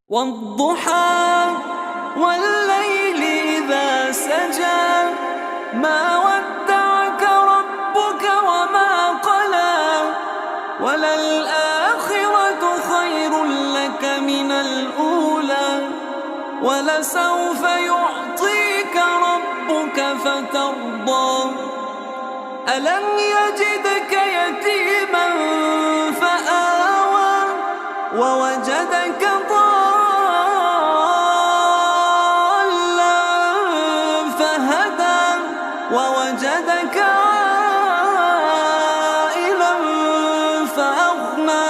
والضحى والليل إذا سجى ما ودعك ربك وما قلى وللآخرة خير لك من الأولى ولسوف يعطيك ربك فترضى ألم يجدك يتيما فآوى ووجدك ووجدك عائلا فأغنى